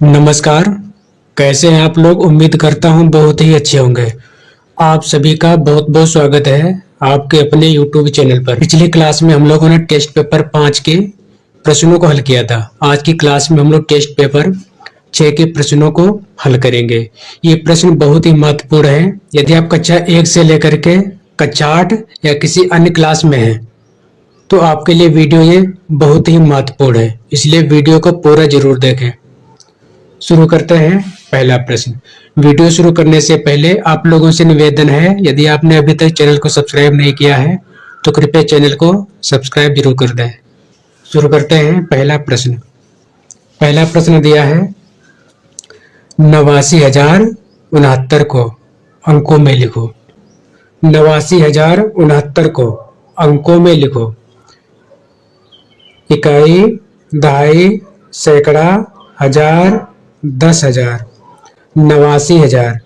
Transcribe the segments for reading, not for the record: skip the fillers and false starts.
नमस्कार। कैसे हैं आप लोग? उम्मीद करता हूं बहुत ही अच्छे होंगे। आप सभी का बहुत बहुत स्वागत है आपके अपने YouTube चैनल पर। पिछली क्लास में हम लोगों ने टेस्ट पेपर 5 के प्रश्नों को हल किया था। आज की क्लास में हम लोग टेस्ट पेपर 6 के प्रश्नों को हल करेंगे। ये प्रश्न बहुत ही महत्वपूर्ण है। यदि आप कक्षा 1 से लेकर के कक्षा 8 या किसी अन्य क्लास में हैं तो आपके लिए वीडियो ये बहुत ही महत्वपूर्ण है, इसलिए वीडियो को पूरा जरूर देखें। शुरू करते हैं पहला प्रश्न। वीडियो शुरू करने से पहले आप लोगों से निवेदन है, यदि आपने अभी तक चैनल को सब्सक्राइब नहीं किया है तो कृपया चैनल को सब्सक्राइब जरूर कर दें। शुरू करते हैं पहला प्रश्न। पहला प्रश्न दिया है 89,069 को अंकों में लिखो। 89,069 को अंकों में लिखो। इकाई, दहाई, सैकड़ा, हजार, 10,000। 89,000,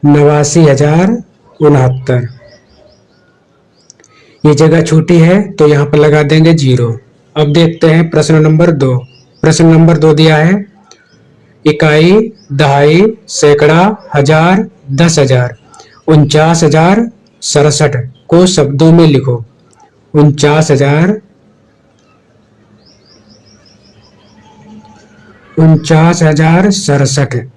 89,069। ये जगह छोटी है तो यहाँ पर लगा देंगे 0। अब देखते हैं प्रश्न नंबर 2। प्रश्न नंबर 2 दिया है इकाई, दहाई, सैकड़ा, हजार, 10,000। 49,067 को शब्दों में लिखो। 49,067।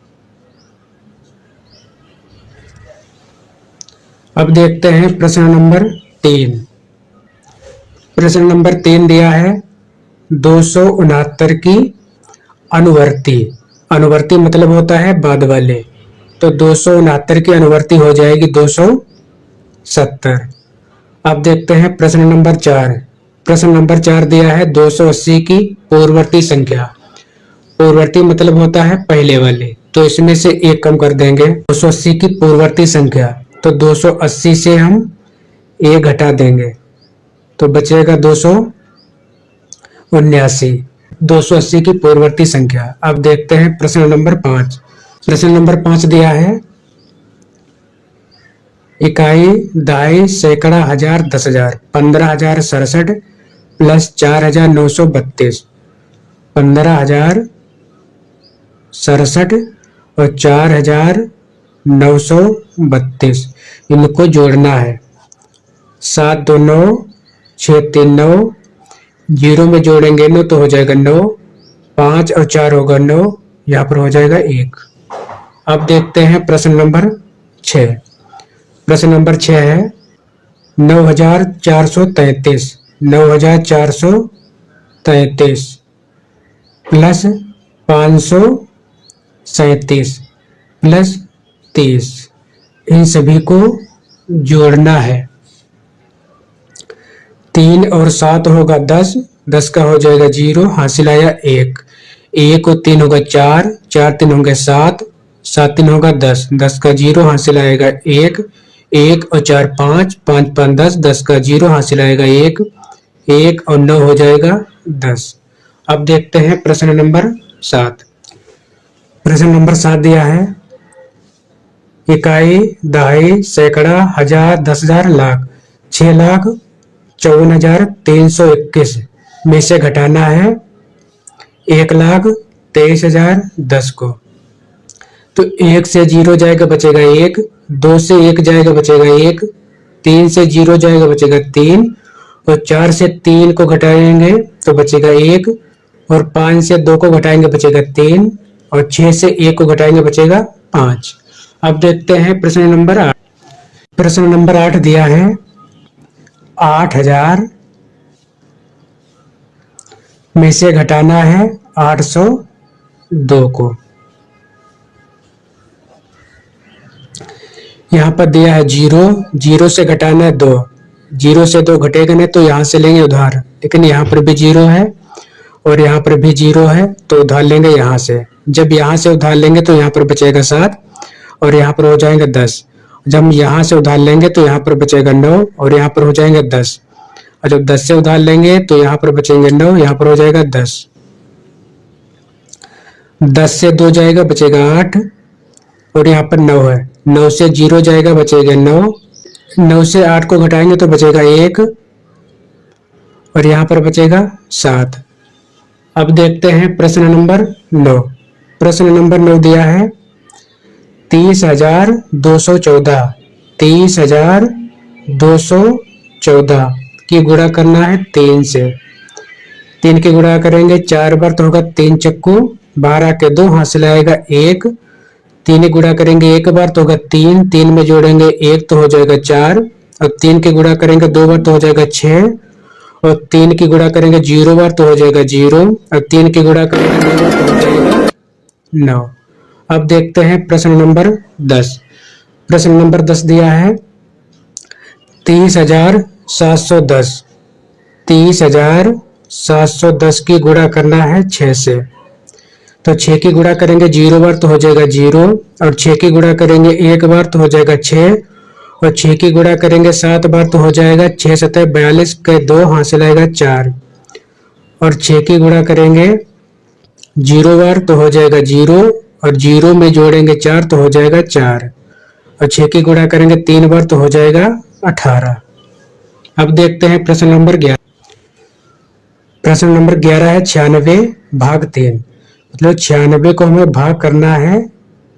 अब देखते हैं प्रश्न नंबर 3। प्रश्न नंबर 3 दिया है 269 की अनुवर्ती। अनुवर्ती मतलब होता है बाद वाले, तो 269 की अनुवर्ती हो जाएगी 270। अब देखते हैं प्रश्न नंबर 4। प्रश्न नंबर 4 दिया है 280 की पूर्ववर्ती संख्या। पूर्ववर्ती मतलब होता है पहले वाले, तो इसमें से एक कम कर देंगे। 280 की पूर्ववर्ती संख्या, तो 280 से हम एक घटा देंगे तो बचेगा 279। 280 की पूर्ववर्ती संख्या। अब देखते हैं प्रश्न नंबर 5। प्रश्न नंबर 5 दिया है इकाई, दहाई, सैकड़ा, हजार, 10,000। 15,067 प्लस 4,932। 15,067 और 4,932 इनको जोड़ना है। 7 2 9, 6 3 9, 0 में जोड़ेंगे 9 तो हो जाएगा 9, 5 और 4 होगा 9, यहाँ पर हो जाएगा 1। अब देखते हैं प्रश्न नंबर 6। प्रश्न नंबर 6 है 9,433। 9,433 प्लस 537 प्लस 30, इन सभी को जोड़ना है। 3 और 7 होगा 10, 10 का हो जाएगा 0, हासिल आया 1। 1 और 3 होगा 4, 4 3 होंगे 7, 7 3 होगा 10, 10 का 0, हासिल आएगा 1। 1 और 4 5, 5 5 10, 10 का 0, हासिल आएगा 1। 1 और 9 हो जाएगा 10। अब देखते हैं प्रश्न नंबर 7। प्रश्न नंबर 7 दिया है इकाई, दहाई, सैकड़ा, हजार, 10,000, लाख। 6,54,321 में से घटाना है 1,23,010 को। तो 1 से 0 जाएगा बचेगा 1, 2 से 1 जाएगा बचेगा 1, 3 से 0 जाएगा बचेगा 3, और 4 से 3 को घटाएंगे तो बचेगा 1, और 5 से 2 को घटाएंगे बचेगा 3, और 6 से 1 को घटाएंगे बचेगा 5। अब देखते हैं प्रश्न नंबर 8। प्रश्न नंबर 8 दिया है 8,000 में से घटाना है 802 को। यहाँ पर दिया है 0, 0 से घटाना है 2, 0 से 2 घटेगा नहीं तो यहाँ से लेंगे उधार, लेकिन यहाँ पर भी 0 है और यहाँ पर भी 0 है तो उधार लेंगे यहाँ से। जब यहाँ से उधार लेंगे तो यहाँ पर बचेगा 7 और यहाँ पर हो जाएंगे 10। जब हम यहाँ से उधार लेंगे तो यहाँ पर बचेगा 9 और यहाँ पर हो जाएंगे 10, और जब 10 से उधार लेंगे तो यहाँ पर बचेंगे 9, यहाँ पर हो जाएगा 10। 10 से 2 जाएगा बचेगा 8, और यहाँ पर 9 है। 9 से 0 जाएगा बचेगा 9, 9 से 8 को घटाएंगे तो बचेगा 1, और यहाँ पर बचेगा 7। अब देखते हैं प्रश्न नंबर 9। प्रश्न नंबर 9 दिया है 30,214। 30,214 की गुणा करना है 3 से। 3 की गुणा करेंगे 4 बार तो होगा 3 चक्कू 12 के 2 हासिल आएगा 1। 3 की गुणा करेंगे 1 बार तो होगा 3। 3 में जोड़ेंगे 1 तो हो जाएगा 4। अब 3 की गुणा करेंगे 2 बार तो हो जाएगा 6। और 3 की गुणा करेंगे 0 बार तो हो जाएगा 0। अब 3 की गुणा करेंगे 9 बार तो हो जाएगा 9। अब देखते हैं प्रश्न नंबर 10। प्रश्न नंबर 10 दिया है 30,710। 30,710 की गुणा करना है 6 से। तो 6 की गुणा करेंगे 0 बार तो हो जाएगा 0। और 6 की गुणा करेंगे 1 बार तो हो जाएगा 6। और 6 की गुणा करेंगे 7 बार तो हो जाएगा 6 7 42 के 2 हासिल आएगा 4। और 6 की गुणा करेंगे 0 बार तो हो जाएगा 0। और 0 में जोड़ेंगे 4 तो हो जाएगा 4। और 6 की गुणा करेंगे 3 बार तो हो जाएगा 18। अब देखते हैं प्रश्न नंबर 11। प्रश्न नंबर 11 है 96 भाग 3। मतलब 96 को हमें भाग करना है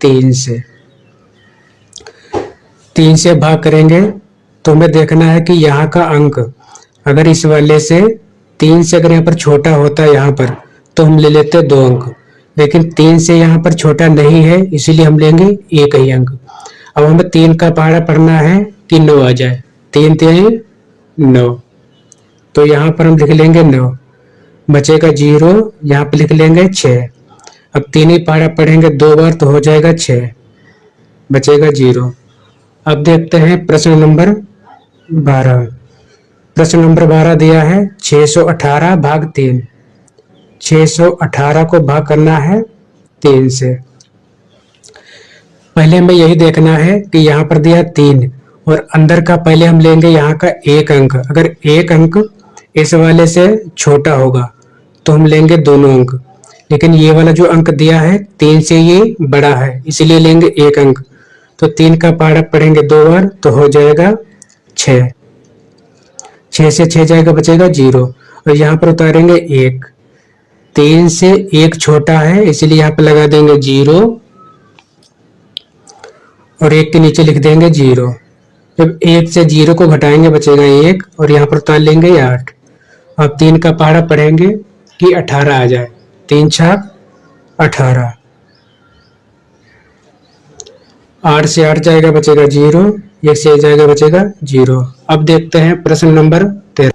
3 से। 3 से भाग करेंगे तो हमें देखना है कि यहाँ का अंक अगर इस वाले से 3 से अगर यहाँ पर छोटा होता है यहाँ पर तो हम ले लेते 2 अंक। लेकिन 3 से यहाँ पर छोटा नहीं है इसीलिए हम लेंगे 1 ही अंक। अब हमें 3 का पहाड़ा पढ़ना है कि 9 आ जाए। 3 3 9 तो यहाँ पर हम लिख लेंगे 9। बचेगा 0 यहाँ पर लिख लेंगे 6। अब 3 ही पहाड़ा पढ़ेंगे 2 बार तो हो जाएगा 6। बचेगा 0। अब देखते हैं प्रश्न नंबर 12। प्रश्न नंबर 12 दिया है 618 भाग 3। 618 को भाग करना है 3 से। पहले हमें यही देखना है कि यहाँ पर दिया 3 और अंदर का पहले हम लेंगे यहाँ का 1 अंक। अगर 1 अंक इस वाले से छोटा होगा तो हम लेंगे दोनों अंक। लेकिन ये वाला जो अंक दिया है 3 से ये बड़ा है इसीलिए लेंगे 1 अंक। तो 3 का पहाड़ा पढ़ेंगे 2 बार तो हो जाएगा 6। 6 से 6 जाएगा बचेगा 0। और यहाँ पर उतारेंगे 1। 3 से 1 छोटा है इसलिए यहाँ पर लगा देंगे 0 और 1 के नीचे लिख देंगे 0। जब 1 से 0 को घटाएंगे बचेगा 1 और यहाँ पर उतार लेंगे 8। अब 3 का पहाड़ा पढ़ेंगे कि 18 आ जाए। 3 छाक 18। 8 से 8 जाएगा बचेगा 0। 1 से 1 जाएगा बचेगा 0। अब देखते हैं प्रश्न नंबर 13।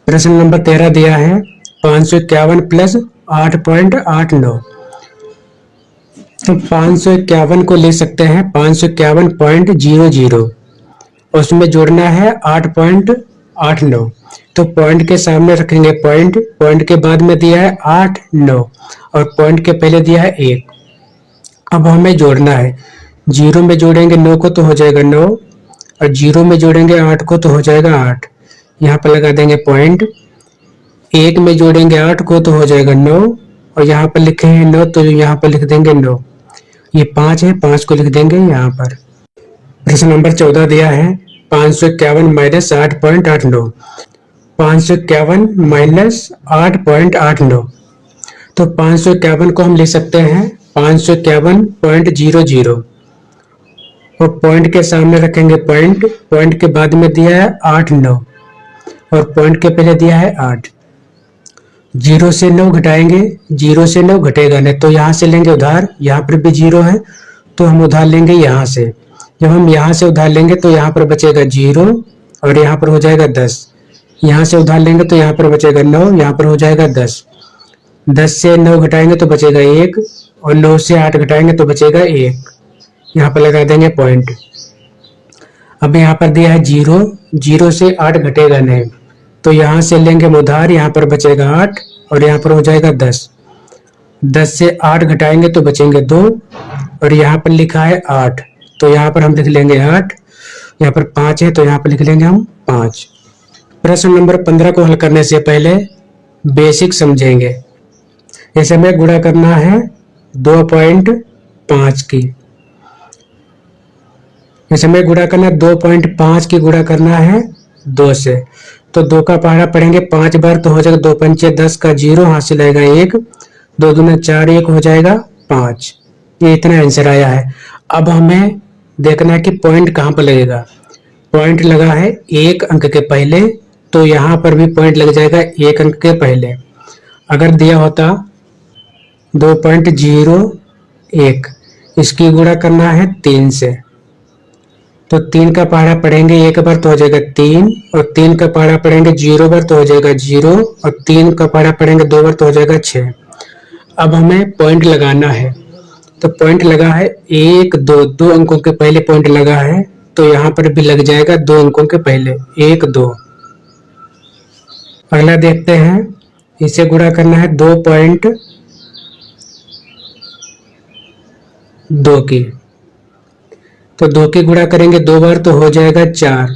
प्रश्न नंबर 13 दिया है 551 प्लस 8.89। तो 551 को ले सकते हैं 551.00 उसमें जोड़ना है 8.89। तो पॉइंट के सामने रखेंगे पॉइंट। पॉइंट के बाद में दिया है 8 9 और पॉइंट के पहले दिया है 1। अब हमें जोड़ना है 0 में जोड़ेंगे 9 को तो हो जाएगा 9 और 0 में जोड़ेंगे 8 को तो हो जाएगा 8। यहाँ पर लगा देंगे पॉइंट। 1 में जोड़ेंगे 8 को तो हो जाएगा 9 और यहाँ पर लिखे हैं 9 तो यहाँ पर लिख देंगे 9। ये 5 है 5 को लिख देंगे यहाँ पर। प्रश्न नंबर 14 दिया है 551 माइनस 8.89। 551 माइनस 8.89। तो 551 को हम लिख सकते हैं 551.00 और पॉइंट के सामने रखेंगे पॉइंट। पॉइंट के बाद में दिया है 8 9 और पॉइंट के पहले दिया है 8। 0 से 9 घटाएंगे 0 से 9 घटेगा नहीं तो यहाँ से लेंगे उधार। यहाँ पर भी 0 है तो हम उधार लेंगे यहाँ से। जब हम यहाँ से उधार लेंगे तो यहाँ पर बचेगा 0 और यहाँ पर हो जाएगा 10। यहाँ से उधार लेंगे तो यहाँ पर बचेगा 9 यहाँ पर हो जाएगा 10। 10 से 9 घटाएंगे तो बचेगा 1 और 9 से 8 घटाएंगे तो बचेगा 1। यहाँ पर लगा देंगे पॉइंट। अब यहाँ पर दिया है 0। 0 से 8 घटेगा नहीं तो यहाँ से लेंगे हम उधार। यहाँ पर बचेगा 8 और यहाँ पर हो जाएगा 10। 10 से 8 घटाएंगे तो बचेंगे 2 और यहाँ पर लिखा है 8 तो यहाँ पर हम लिख लेंगे 8। यहाँ पर 5 है तो यहाँ पर लिख लेंगे हम 5। प्रश्न नंबर 15 को हल करने से पहले बेसिक समझेंगे। इसे हमें गुणा करना है 2.5 की। इसे हमें गुणा करना 2.5 की गुणा करना है 2 से। तो 2 का पहाड़ा पढ़ेंगे 5 बार तो हो जाएगा 2 पंचे 10 का 0 हासिल आएगा 1। 2 दूना 4, 1 हो जाएगा 5। ये इतना आंसर आया है। अब हमें देखना है कि पॉइंट कहाँ पर लगेगा। पॉइंट लगा है 1 अंक के पहले, तो यहाँ पर भी पॉइंट लग जाएगा 1 अंक के पहले। अगर दिया होता 2.01, इसकी गुणा करना है 3 से, तो 3 का पहाड़ा पढ़ेंगे 1 बार तो हो जाएगा 3, और 3 का पहाड़ा पढ़ेंगे 0 बार तो हो जाएगा 0, और 3 का पहाड़ा पढ़ेंगे 2 बार तो हो जाएगा 6। अब हमें पॉइंट लगाना है, तो पॉइंट लगा है 1 2, 2 अंकों के पहले पॉइंट लगा है, तो यहाँ पर भी लग जाएगा 2 अंकों के पहले 1 2। अगला देखते हैं, इसे गुणा करना है 2.2 की, तो 2 की गुणा करेंगे 2 बार तो हो जाएगा 4।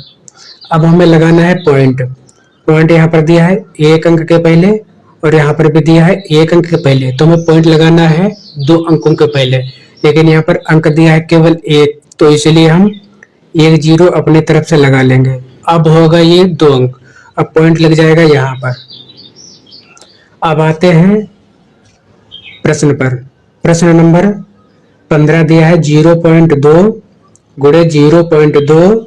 अब हमें लगाना है पॉइंट। पॉइंट यहाँ पर दिया है 1 अंक के पहले, और यहाँ पर भी दिया है 1 अंक के पहले, तो हमें पॉइंट लगाना है 2 अंकों के पहले, लेकिन यहाँ पर अंक दिया है केवल 1, तो इसलिए हम 1 0 अपनी तरफ से लगा लेंगे। अब होगा ये 2 अंक, अब पॉइंट लग जाएगा यहाँ पर। अब आते हैं प्रश्न पर। प्रश्न नंबर 15 दिया है 0.2 गुणे 0.2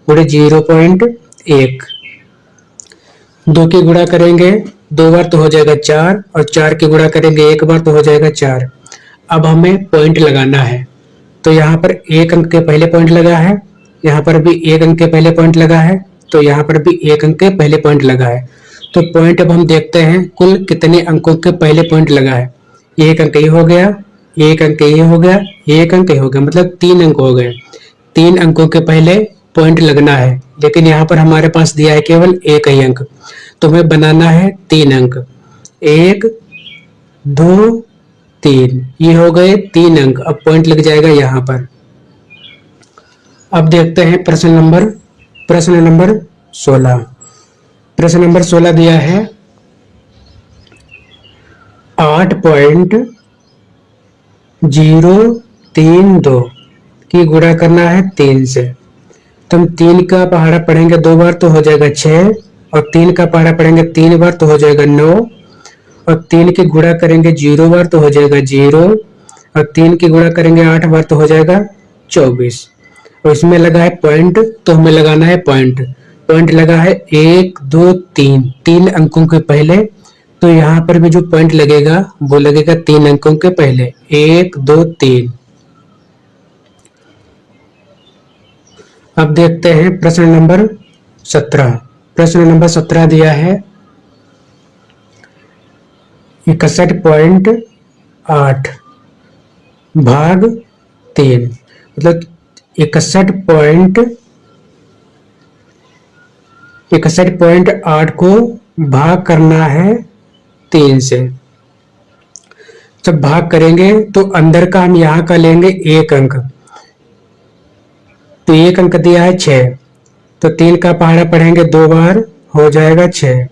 गुणे 0.1। 2 की गुणा करेंगे 2 बार तो हो जाएगा 4, और 4 की गुणा करेंगे 1 बार तो हो जाएगा 4। अब हमें पॉइंट लगाना है, तो यहाँ पर 1 अंक के पहले पॉइंट लगा है, यहाँ पर भी 1 अंक के पहले पॉइंट लगा है, तो यहाँ पर भी 1 अंक के पहले पॉइंट लगा है। तो पॉइंट अब हम देखते हैं कुल कितने अंकों के पहले पॉइंट लगा है। 1 अंक ये हो गया, 1 अंक ये हो गया, 1 अंक ये हो गया, मतलब 3 अंक हो गए। 3 अंकों के पहले पॉइंट लगना है, लेकिन यहाँ पर हमारे पास दिया है केवल 1 ही अंक, तो हमें बनाना है 3 अंक। 1 2 3, ये हो गए 3 अंक। अब पॉइंट लग जाएगा यहाँ पर। अब देखते हैं प्रश्न नंबर 16। प्रश्न नंबर 16 दिया है 8.032 की गुणा करना है 3 से, तो हम 3 का पहाड़ा पढ़ेंगे 2 बार तो हो जाएगा 6, और 3 का पहाड़ा पढ़ेंगे 3 बार तो हो जाएगा 9, और 3 की गुणा करेंगे 0 बार तो हो जाएगा 0, और 3 की गुणा करेंगे 8 बार तो हो जाएगा 24। और इसमें लगा है पॉइंट, तो हमें लगाना है पॉइंट। पॉइंट लगा है 1 2 3, 3 अंकों के पहले, तो यहाँ पर भी जो पॉइंट लगेगा वो लगेगा 3 अंकों के पहले, 1 2 3। अब देखते हैं प्रश्न नंबर 17। प्रश्न नंबर 17 दिया है 61.8 भाग 3, मतलब 61.8 को भाग करना है 3 से। जब भाग करेंगे तो अंदर का हम यहाँ का लेंगे 1 अंक, तो 1 अंक दिया है 6, तो 3 का पहाड़ा पढ़ेंगे 2 बार हो जाएगा 6।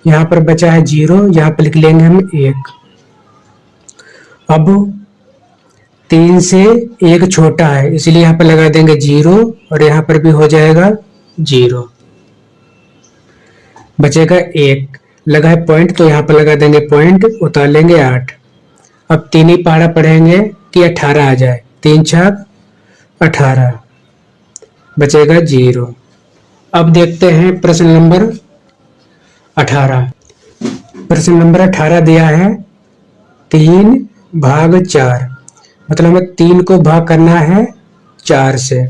यहाँ पर बचा है 0, यहाँ पर लिख लेंगे हम 1। अब 3 से 1 छोटा है, इसलिए यहाँ पर लगा देंगे 0, और यहाँ पर भी हो जाएगा 0। बचेगा 1, लगा है पॉइंट, तो यहाँ पर लगा देंगे पॉइंट, उतार लेंगे 8। अब 3 ही पहाड़ा पढ़ेंगे कि 18 आ जाए, 3 छक 18, बचेगा 0। अब देखते हैं प्रश्न नंबर 18। प्रश्न नंबर 18 दिया है 3 भाग 4, मतलब हमें 3 को भाग करना है 4 से,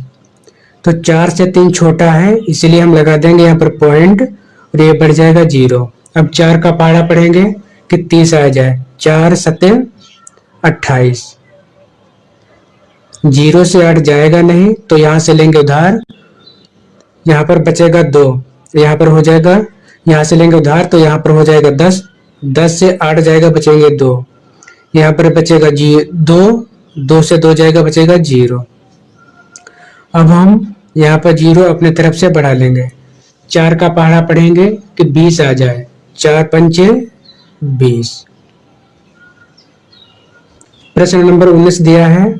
तो 4 से 3 छोटा है, इसलिए हम लगा देंगे यहाँ पर पॉइंट, और ये बढ़ जाएगा 0। अब 4 का पहाड़ा पढ़ेंगे कि 30 आ जाए, 4 सते 28, 0 से 8 जाएगा नहीं, तो यहाँ से लेंगे उधार, यहाँ पर बचेगा 2, यहाँ पर हो जाएगा, यहाँ से लेंगे उधार, तो यहाँ पर हो जाएगा 10, 10 से 8 जाएगा, बचेंगे 2, यहाँ पर बचेगा 2, 2 से 2 जाएगा, बचेगा 0। अब हम यहाँ पर 0 अपने तरफ से बढ़ा लेंगे, 4 का पहाड़ा पढ़ेंगे कि 20 आ जाए, 4 पंचे 20। प्रश्न नंबर 19 दिया है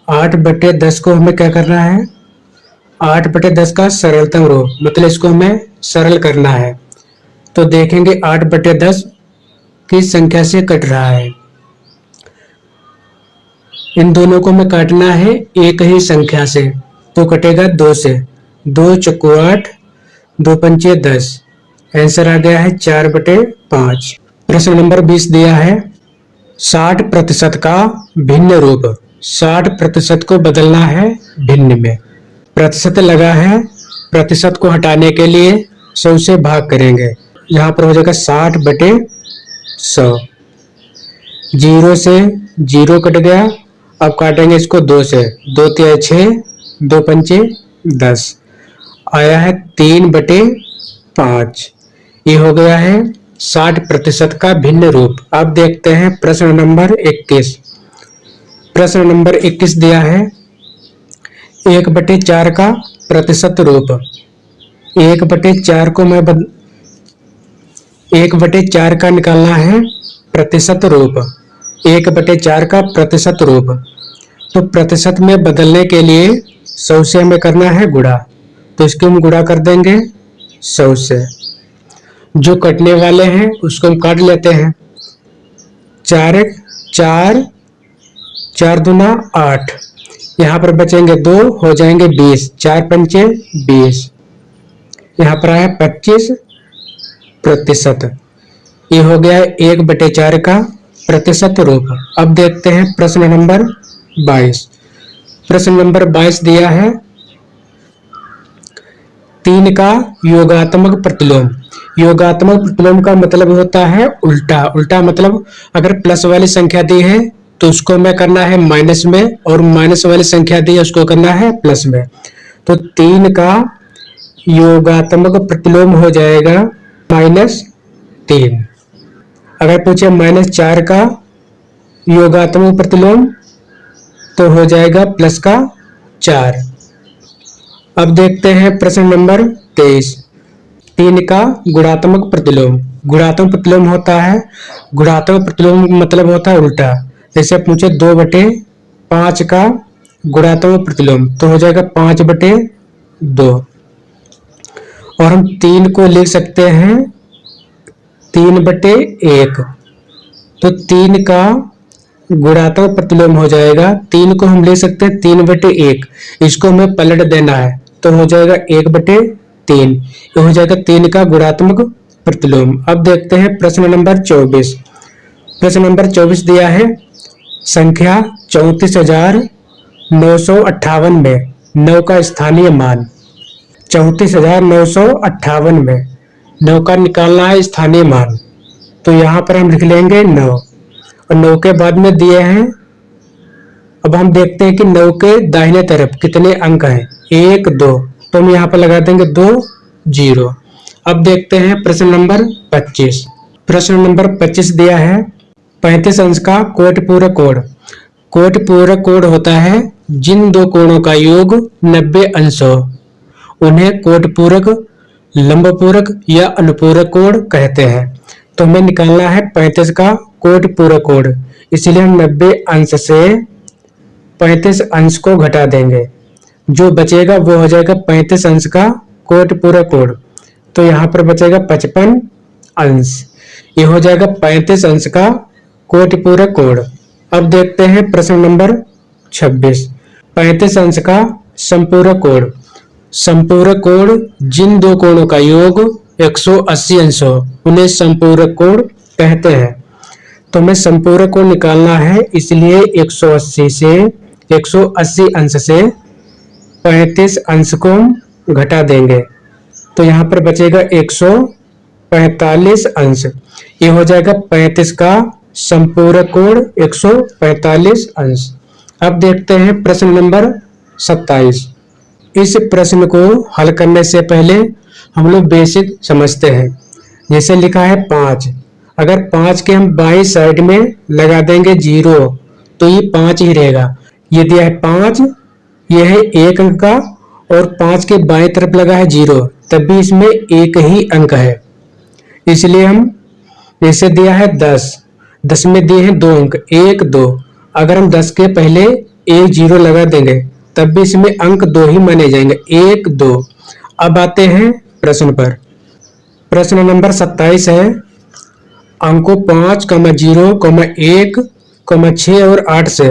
8/10 को हमें क्या करना है, 8/10 का सरलतम रूप, मतलब इसको हमें सरल करना है। तो देखेंगे 8/10 किस संख्या से कट रहा है, इन दोनों को हमें काटना है एक ही संख्या से, तो कटेगा 2 से। 2 चक्कू 8, 2 पंचे 10। आंसर आ गया है 4/5। प्रश्न नंबर 20 दिया है 60% का भिन्न रूप। 60% को बदलना है भिन्न में। प्रतिशत लगा है, प्रतिशत को हटाने के लिए 100 से भाग करेंगे। यहाँ पर हो जाएगा 60/100। 0 से 0 कट गया। अब काटेंगे इसको 2 से। 2 तिया 6, 2 पंचे 10। आया है 3/5। ये हो गया है 60% का भिन्न रूप। अब देखते हैं प्रश्न नंबर 21। प्रश्न नंबर 21 दिया है 1/4 का प्रतिशत रूप। 1/4 को मैं 1/4 का निकालना है प्रतिशत रूप। 1/4 का प्रतिशत रूप, तो प्रतिशत में बदलने के लिए 100 से हमें करना है गुणा, तो इसको हम गुणा कर देंगे 100 से। जो कटने वाले हैं उसको हम काट लेते हैं। 4 4, 4 दूना 8। यहाँ पर बचेंगे 2, हो जाएंगे 20। 4 पंचे 20। यहाँ पर आया 25%। ये हो गया 1/4 का प्रतिशत रूप। अब देखते हैं प्रश्न नंबर 22। प्रश्न नंबर 22 दिया है 3 का योगात्मक प्रतिलोम। योगात्मक प्रतिलोम का मतलब होता है उल्टा। उल्टा मतलब अगर प्लस वाली संख्या दी है तो उसको हमें करना है माइनस में, और माइनस वाली संख्या दी है उसको करना है प्लस में। तो 3 का योगात्मक प्रतिलोम हो जाएगा -3। अगर पूछे -4 का योगात्मक प्रतिलोम तो हो जाएगा +4। अब देखते हैं प्रश्न नंबर 23। 3 का गुणात्मक प्रतिलोम। गुणात्मक प्रतिलोम होता है, गुणात्मक प्रतिलोम मतलब होता है उल्टा। जैसे पूछे 2/5 का गुणात्मक प्रतिलोम तो हो जाएगा 5/2। और हम 3 को लिख सकते हैं 3/1। तो 3 का गुणात्मक प्रतिलोम हो जाएगा, 3 को हम ले सकते हैं 3/1। इसको हमें पलट देना है तो हो जाएगा 1/3। ये हो जाएगा 3 का गुणात्मक प्रतिलोम। अब देखते हैं प्रश्न नंबर 24। प्रश्न नंबर 24 दिया है संख्या 34,958 में 9 का स्थानीय मान। 34,958 में 9 का निकालना है स्थानीय मान, तो यहाँ पर हम लिख लेंगे 9, और 9 के बाद में दिए हैं। अब हम देखते हैं कि 9 के दाहिने तरफ कितने अंक हैं। 1 2, तो हम यहाँ पर लगा देंगे 2 0। अब देखते हैं प्रश्न नंबर 25। प्रश्न नंबर 25 दिया है 35 अंश का कोटि पूरक कोण। कोटि पूरक कोण होता है जिन दो कोणों का योग 90 अंश हो, उन्हें कोटि पूरक, लंब पूरक या अनुपूरक कोण कहते हैं। तो हमें निकालना है 35 का कोटि पूरक कोण, इसलिए हम 90 अंश से 35 अंश को घटा देंगे। जो बचेगा वो हो जाएगा 35 अंश का कोटि पूरक कोण, तो यहाँ पर बचेगा 55 अंश। ये हो जाएगा 35 अंश का कोटि पूरक कोण। अब देखते हैं प्रश्न नंबर 26। 35 अंश का संपूरक कोण। संपूरक कोण जिन दो कोणों का योग 180 अंश हो, उन्हें संपूरक कोण कहते हैं। तो हमें संपूरक कोण निकालना है, इसलिए 180 अंश से 35 अंश को घटा देंगे, तो यहाँ पर बचेगा 145 अंश। ये हो जाएगा 35 का संपूरक कोण 145 अंश। अब देखते हैं प्रश्न नंबर 27। इस प्रश्न को हल करने से पहले हम लोग बेसिक समझते हैं। जैसे लिखा है 5, अगर 5 के हम बाईं साइड में लगा देंगे 0 तो ये 5 ही रहेगा। ये दिया है 5, ये है 1 अंक का, और 5 के बाईं तरफ लगा है 0, तब भी इसमें एक ही अंक है। इसलिए हम जैसे दिया है 10 में दिए हैं 2 अंक 1 2, अगर हम 10 के पहले 1 0 लगा देंगे तब भी इसमें अंक 2 ही माने जाएंगे 1 2। अब आते हैं प्रश्न पर। प्रश्न नंबर 27 है अंकों 5, 0, 1, 6 और 8 से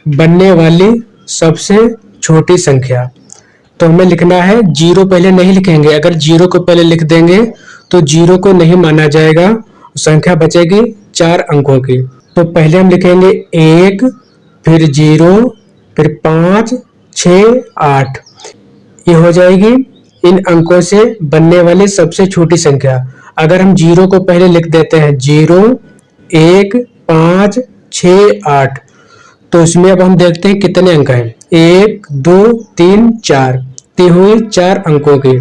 बनने वाली सबसे छोटी संख्या। तो हमें लिखना है, जीरो पहले नहीं लिखेंगे, अगर जीरो को पहले लिख देंगे तो जीरो को नहीं माना जाएगा, संख्या बचेगी 4 अंकों की। तो पहले हम लिखेंगे 1, फिर 0, फिर 5, 6, 8। ये हो जाएगी इन अंकों से बनने वाली सबसे छोटी संख्या। अगर हम जीरो को पहले लिख देते हैं, 0, 1, 5, 6, 8, तो इसमें अब हम देखते हैं कितने अंक हैं। 1, 2, 3, 4, ती हुई 4 अंकों की,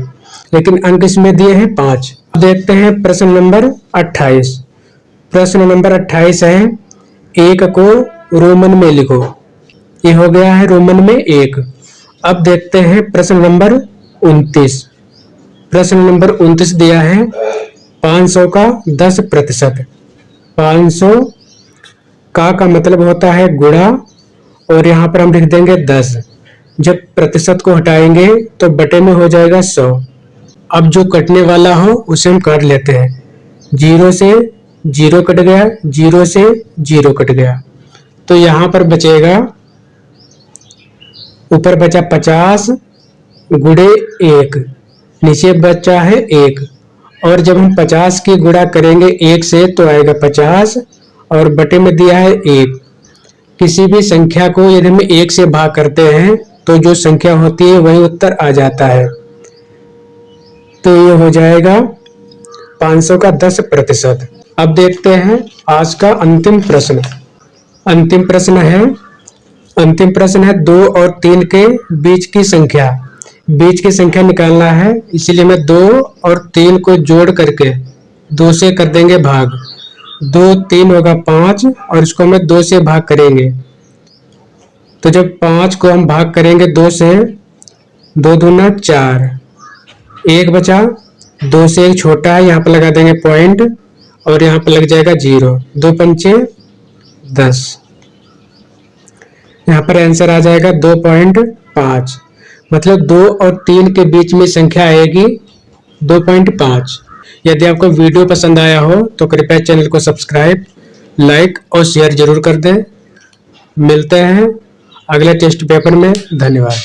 लेकिन अंक इसमें दिए हैं 5। अब देखते हैं प्रश्न नंबर 28। प्रश्न नंबर 28 है, 1 को रोमन में लिखो। ये हो गया है रोमन में 1। अब देखते हैं प्रश्न नंबर 29। प्रश्न नंबर 29 दिया है 500 का 10%। 500 का मतलब होता है गुणा, और यहाँ पर हम लिख देंगे 10। जब प्रतिशत को हटाएंगे तो बटे में हो जाएगा 100। अब जो कटने वाला हो उसे हम काट लेते हैं। 0 से 0 कट गया, 0 से 0 कट गया, तो यहाँ पर बचेगा, ऊपर बचा 50 गुणे 1, नीचे बचा है 1। और जब हम 50 की गुणा करेंगे 1 से तो आएगा 50, और बटे में दिया है 1। किसी भी संख्या को यदि हम 1 से भाग करते हैं तो जो संख्या होती है वही उत्तर आ जाता है। तो ये हो जाएगा 500 का 10%। अब देखते हैं आज का अंतिम प्रश्न। अंतिम प्रश्न है 2 और 3 के बीच की संख्या। बीच की संख्या निकालना है, इसीलिए मैं 2 और 3 को जोड़ करके 2 से कर देंगे भाग। 2 3 होगा 5, और इसको हम 2 से भाग करेंगे। तो जब 5 को हम भाग करेंगे 2 से, 2 दूना 4, 1 बचा, 2 से 1 छोटा है, यहाँ पर लगा देंगे पॉइंट, और यहाँ पर लग जाएगा 0। 2 पंचे 10, यहाँ पर आंसर आ जाएगा 2.5। मतलब 2 और 3 के बीच में संख्या आएगी 2.5। यदि आपको वीडियो पसंद आया हो तो कृपया चैनल को सब्सक्राइब, लाइक और शेयर जरूर कर दें। मिलते हैं अगले टेस्ट पेपर में। धन्यवाद।